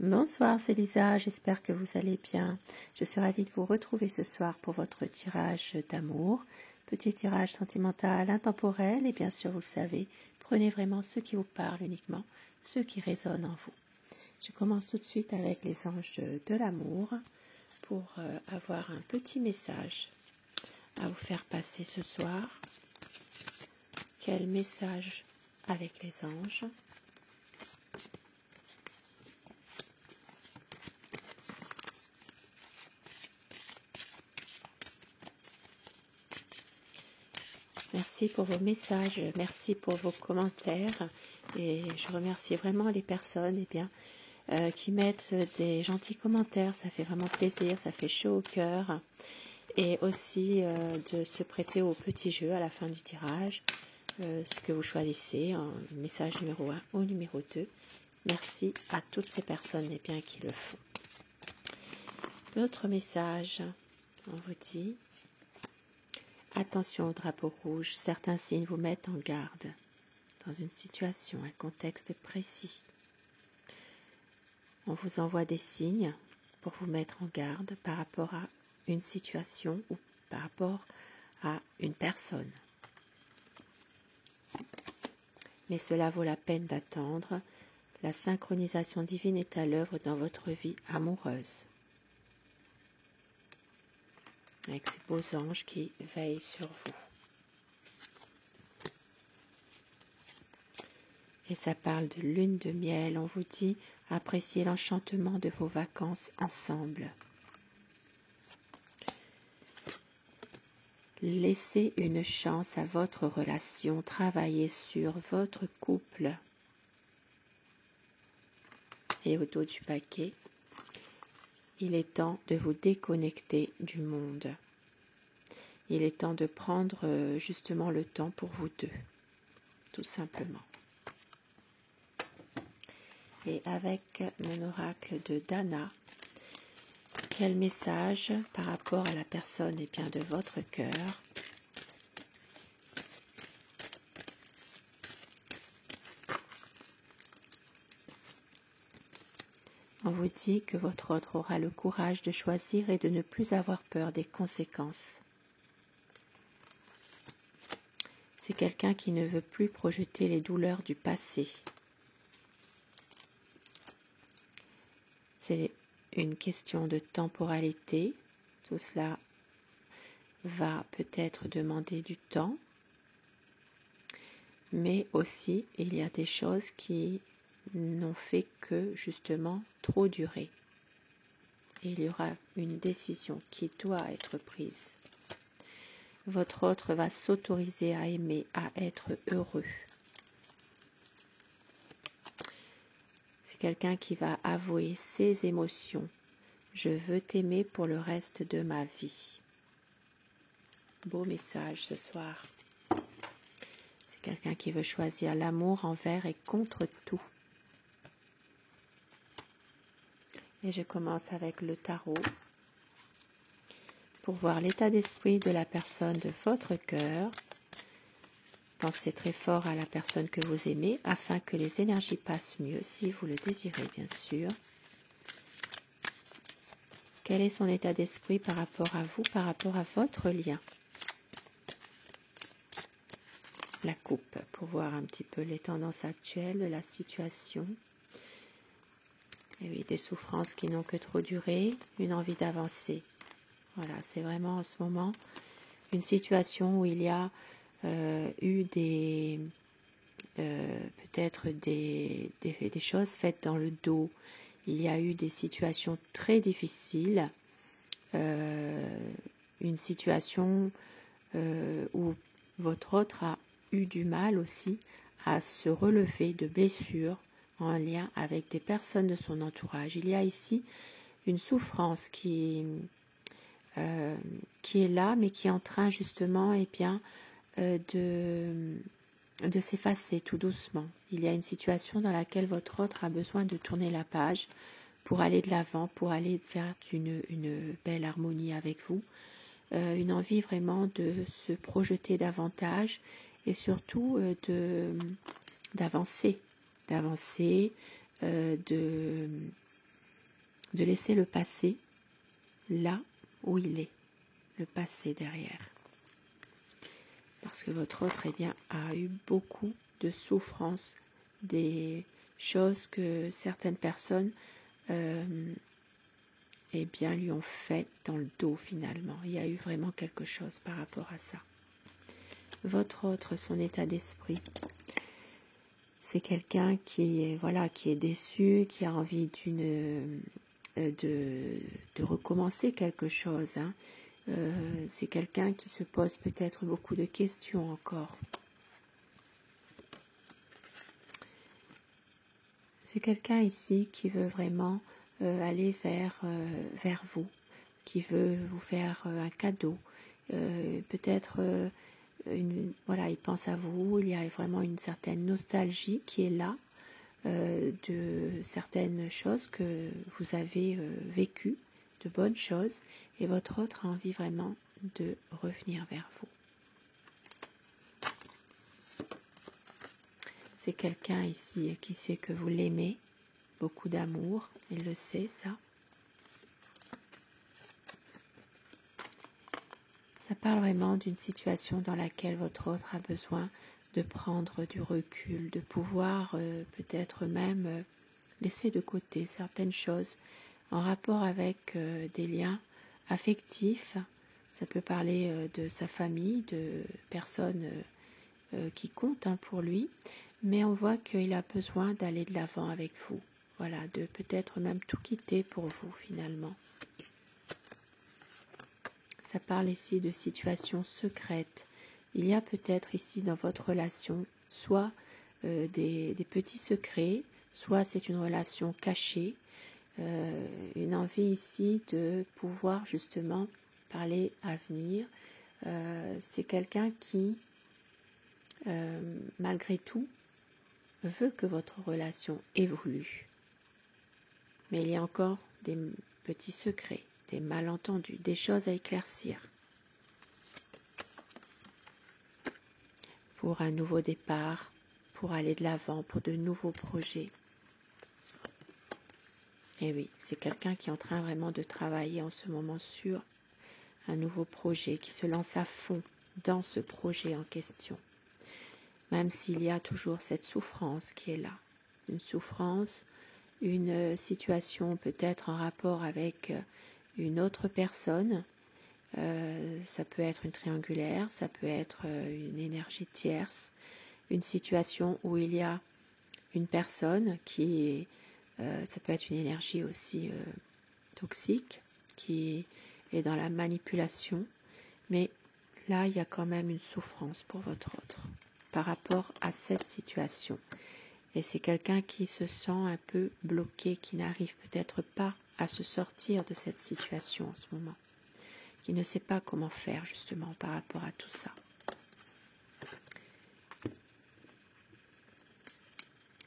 Bonsoir, c'est Lisa, j'espère que vous allez bien. Je suis ravie de vous retrouver ce soir pour votre tirage d'amour. Petit tirage sentimental, intemporel et bien sûr, vous le savez, prenez vraiment ce qui vous parle uniquement, ce qui résonne en vous. Je commence tout de suite avec les anges de l'amour pour avoir un petit message à vous faire passer ce soir. Quel message avec les anges ? Merci pour vos messages, merci pour vos commentaires et je remercie vraiment les personnes qui mettent des gentils commentaires, ça fait vraiment plaisir, ça fait chaud au cœur et aussi de se prêter au petit jeu à la fin du tirage, ce que vous choisissez, en message numéro 1 ou numéro 2. Merci à toutes ces personnes qui le font. L'autre message, on vous dit... Attention au drapeau rouge, certains signes vous mettent en garde dans une situation, un contexte précis. On vous envoie des signes pour vous mettre en garde par rapport à une situation ou par rapport à une personne. Mais cela vaut la peine d'attendre. La synchronisation divine est à l'œuvre dans votre vie amoureuse. Avec ces beaux anges qui veillent sur vous. Et ça parle de lune de miel. On vous dit, appréciez l'enchantement de vos vacances ensemble. Laissez une chance à votre relation. Travaillez sur votre couple. Et au dos du paquet, il est temps de vous déconnecter du monde. Il est temps de prendre justement le temps pour vous deux, tout simplement. Et avec mon oracle de Dana, quel message par rapport à la personne de votre cœur ? On vous dit que votre autre aura le courage de choisir et de ne plus avoir peur des conséquences. C'est quelqu'un qui ne veut plus projeter les douleurs du passé. C'est une question de temporalité. Tout cela va peut-être demander du temps. Mais aussi, il y a des choses qui n'ont fait que justement trop durer. Et il y aura une décision qui doit être prise. Votre autre va s'autoriser à aimer, à être heureux. C'est quelqu'un qui va avouer ses émotions. Je veux t'aimer pour le reste de ma vie. Beau message ce soir. C'est quelqu'un qui veut choisir l'amour envers et contre tout. Et je commence avec le tarot pour voir l'état d'esprit de la personne de votre cœur. Pensez très fort à la personne que vous aimez afin que les énergies passent mieux, si vous le désirez bien sûr. Quel est son état d'esprit par rapport à vous, par rapport à votre lien ? La coupe, pour voir un petit peu les tendances actuelles de la situation. Et oui, des souffrances qui n'ont que trop duré, une envie d'avancer. Voilà, c'est vraiment en ce moment une situation où il y a eu peut-être des choses faites dans le dos. Il y a eu des situations très difficiles, une situation où votre autre a eu du mal aussi à se relever de blessures en lien avec des personnes de son entourage. Il y a ici une souffrance qui est là, mais qui est en train justement de s'effacer tout doucement. Il y a une situation dans laquelle votre autre a besoin de tourner la page pour aller de l'avant, pour aller vers une belle harmonie avec vous. Une envie vraiment de se projeter davantage et surtout d'avancer, de laisser le passé là où il est, le passé derrière. Parce que votre autre a eu beaucoup de souffrances, des choses que certaines personnes lui ont faites dans le dos finalement. Il y a eu vraiment quelque chose par rapport à ça. Votre autre, son état d'esprit, c'est quelqu'un qui est déçu, qui a envie de recommencer quelque chose. C'est quelqu'un qui se pose peut-être beaucoup de questions encore. C'est quelqu'un ici qui veut vraiment aller vers vous, qui veut vous faire un cadeau. Peut-être, il pense à vous, il y a vraiment une certaine nostalgie qui est là de certaines choses que vous avez vécues, de bonnes choses, et votre autre a envie vraiment de revenir vers vous. C'est quelqu'un ici qui sait que vous l'aimez, beaucoup d'amour, il le sait ça. Ça parle vraiment d'une situation dans laquelle votre autre a besoin de prendre du recul, de pouvoir peut-être même laisser de côté certaines choses en rapport avec des liens affectifs. Ça peut parler de sa famille, de personnes qui comptent pour lui, mais on voit qu'il a besoin d'aller de l'avant avec vous. Voilà, de peut-être même tout quitter pour vous finalement. Ça parle ici de situations secrètes. Il y a peut-être ici dans votre relation soit des petits secrets, soit c'est une relation cachée, une envie ici de pouvoir justement parler avenir. C'est quelqu'un qui, malgré tout, veut que votre relation évolue. Mais il y a encore des petits secrets, des malentendus, des choses à éclaircir. Pour un nouveau départ, pour aller de l'avant, pour de nouveaux projets. Et oui, c'est quelqu'un qui est en train vraiment de travailler en ce moment sur un nouveau projet, qui se lance à fond dans ce projet en question. Même s'il y a toujours cette souffrance qui est là. Une souffrance, une situation peut-être en rapport avec une autre personne. Ça peut être une triangulaire, ça peut être une énergie tierce, une situation où il y a une personne qui ça peut être une énergie aussi toxique, qui est dans la manipulation, mais là il y a quand même une souffrance pour votre autre par rapport à cette situation. Et c'est quelqu'un qui se sent un peu bloqué, qui n'arrive peut-être pas à se sortir de cette situation en ce moment, qui ne sait pas comment faire justement par rapport à tout ça.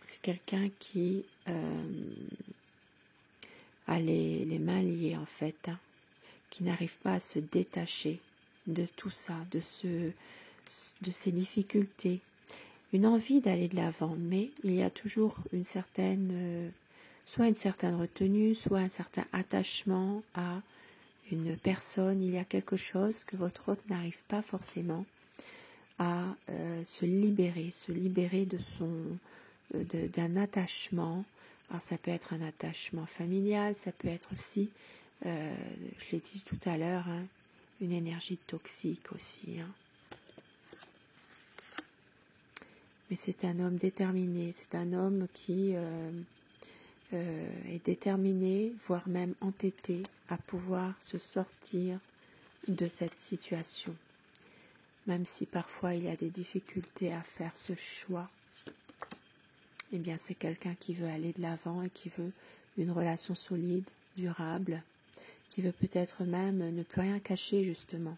C'est quelqu'un qui a les mains liées en fait, qui n'arrive pas à se détacher de tout ça, de ces difficultés. Une envie d'aller de l'avant, mais il y a toujours une certaine, soit une certaine retenue, soit un certain attachement à une personne. Il y a quelque chose que votre autre n'arrive pas forcément à se libérer d'un attachement. Alors ça peut être un attachement familial, ça peut être aussi, je l'ai dit tout à l'heure, une énergie toxique aussi. Mais c'est un homme déterminé, c'est un homme qui est déterminé, voire même entêté, à pouvoir se sortir de cette situation. Même si parfois il y a des difficultés à faire ce choix, eh bien c'est quelqu'un qui veut aller de l'avant et qui veut une relation solide, durable, qui veut peut-être même ne plus rien cacher justement,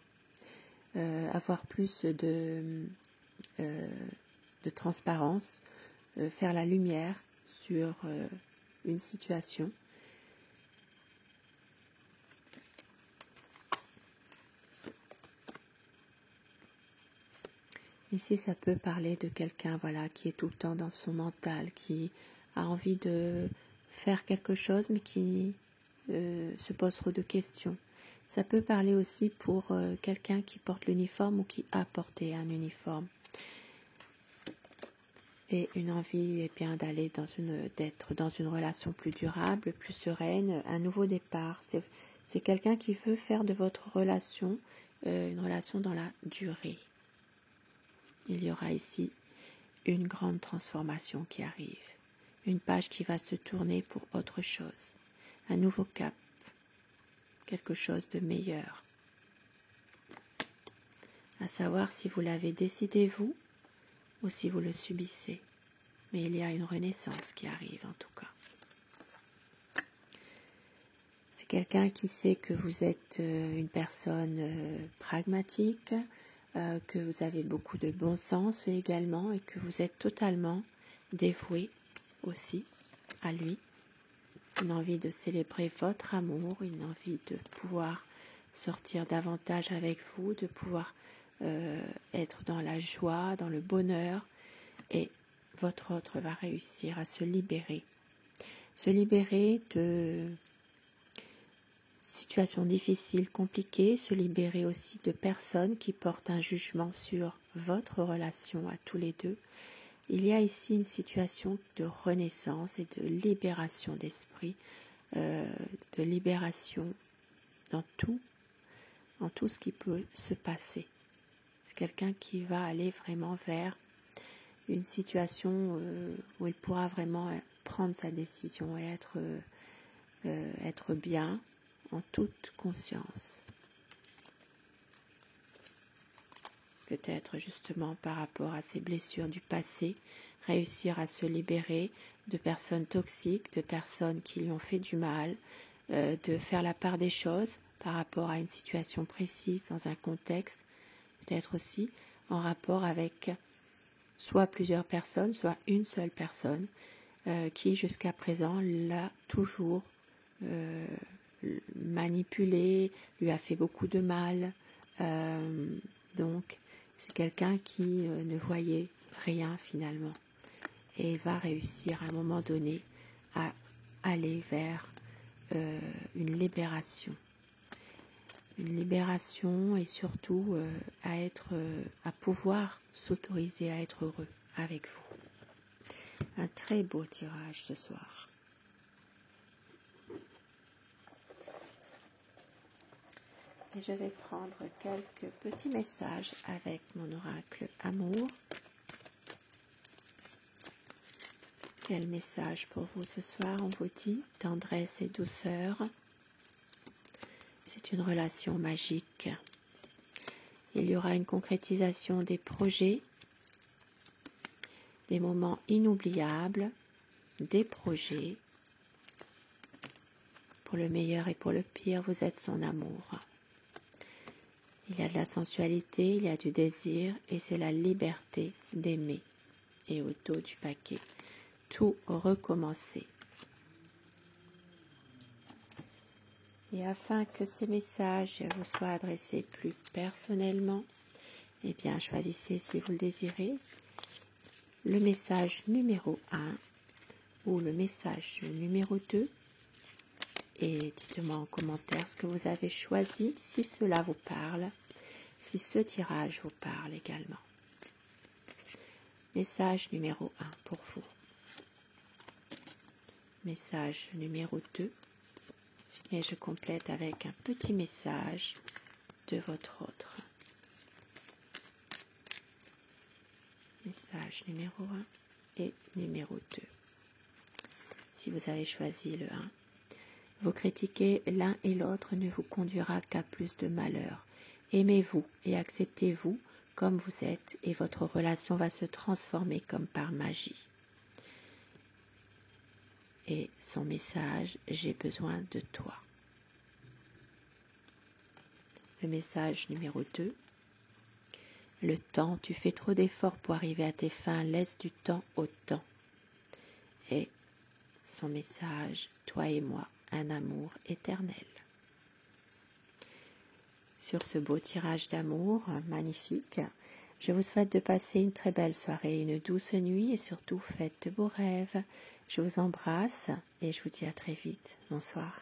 avoir plus de transparence, faire la lumière sur une situation. Ici, ça peut parler de quelqu'un qui est tout le temps dans son mental, qui a envie de faire quelque chose, mais qui se pose trop de questions. Ça peut parler aussi pour quelqu'un qui porte l'uniforme ou qui a porté un uniforme. Et une envie bien d'aller d'être dans une relation plus durable, plus sereine, un nouveau départ. C'est quelqu'un qui veut faire de votre relation une relation dans la durée. Il y aura ici une grande transformation qui arrive, une page qui va se tourner pour autre chose, un nouveau cap, quelque chose de meilleur. À savoir si vous l'avez décidé vous ou si vous le subissez. Mais il y a une renaissance qui arrive en tout cas. C'est quelqu'un qui sait que vous êtes une personne pragmatique, que vous avez beaucoup de bon sens également et que vous êtes totalement dévoué aussi à lui. Une envie de célébrer votre amour, une envie de pouvoir sortir davantage avec vous, de pouvoir être dans la joie, dans le bonheur, et votre autre va réussir à se libérer de situations difficiles, compliquées, se libérer aussi de personnes qui portent un jugement sur votre relation à tous les deux. Il y a ici une situation de renaissance et de libération d'esprit, de libération dans tout ce qui peut se passer. C'est quelqu'un qui va aller vraiment vers une situation où il pourra vraiment prendre sa décision et être bien en toute conscience. Peut-être justement par rapport à ses blessures du passé, réussir à se libérer de personnes toxiques, de personnes qui lui ont fait du mal, de faire la part des choses par rapport à une situation précise dans un contexte, peut-être aussi en rapport avec soit plusieurs personnes, soit une seule personne qui jusqu'à présent l'a toujours manipulé, lui a fait beaucoup de mal. Donc c'est quelqu'un qui ne voyait rien finalement et va réussir à un moment donné à aller vers une libération et surtout à pouvoir s'autoriser à être heureux avec vous. Un très beau tirage ce soir. Et je vais prendre quelques petits messages avec mon oracle amour. Quel message pour vous ce soir? On vous dit tendresse et douceur. C'est une relation magique. Il y aura une concrétisation des projets, des moments inoubliables, des projets. Pour le meilleur et pour le pire, vous êtes son amour. Il y a de la sensualité, il y a du désir et c'est la liberté d'aimer. Et au dos du paquet, tout recommencer. Et afin que ces messages vous soient adressés plus personnellement, eh bien choisissez, si vous le désirez, le message numéro 1 ou le message numéro 2 et dites-moi en commentaire ce que vous avez choisi, si cela vous parle, si ce tirage vous parle également. Message numéro 1 pour vous. Message numéro 2. Et je complète avec un petit message de votre autre. Message numéro 1 et numéro 2. Si vous avez choisi le 1, vous critiquer l'un et l'autre ne vous conduira qu'à plus de malheur. Aimez-vous et acceptez-vous comme vous êtes et votre relation va se transformer comme par magie. Et son message, j'ai besoin de toi. Le message numéro 2. Le temps, tu fais trop d'efforts pour arriver à tes fins, laisse du temps au temps. Et son message, toi et moi, un amour éternel. Sur ce beau tirage d'amour magnifique, je vous souhaite de passer une très belle soirée, une douce nuit et surtout faites de beaux rêves. Je vous embrasse et je vous dis à très vite. Bonsoir.